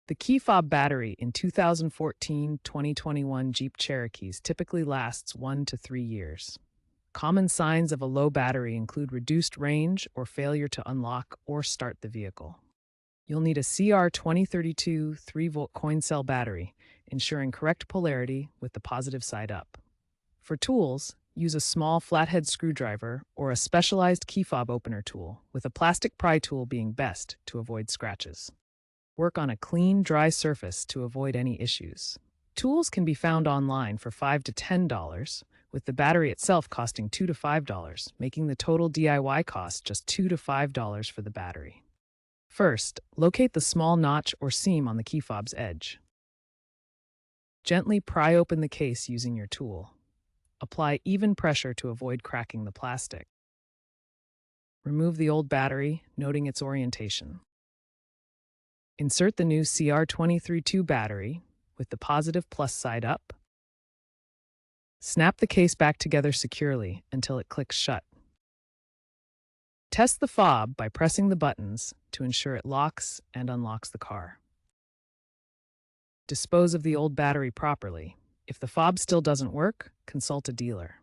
The key fob battery in 2014-2021 Jeep Cherokees typically lasts 1 to 3 years. Common signs of a low battery include reduced range or failure to unlock or start the vehicle. You'll need a CR2032 3-volt coin cell battery, ensuring correct polarity with the positive side up. For tools, use a small flathead screwdriver or a specialized key fob opener tool, with a plastic pry tool being best to avoid scratches. Work on a clean, dry surface to avoid any issues. Tools can be found online for $5 to $10, with the battery itself costing $2 to $5, making the total DIY cost just $2 to $5 for the battery. First, locate the small notch or seam on the key fob's edge. Gently pry open the case using your tool. Apply even pressure to avoid cracking the plastic. Remove the old battery, noting its orientation. Insert the new CR2032 battery with the positive plus side up. Snap the case back together securely until it clicks shut. Test the fob by pressing the buttons to ensure it locks and unlocks the car. Dispose of the old battery properly. If the fob still doesn't work, consult a dealer.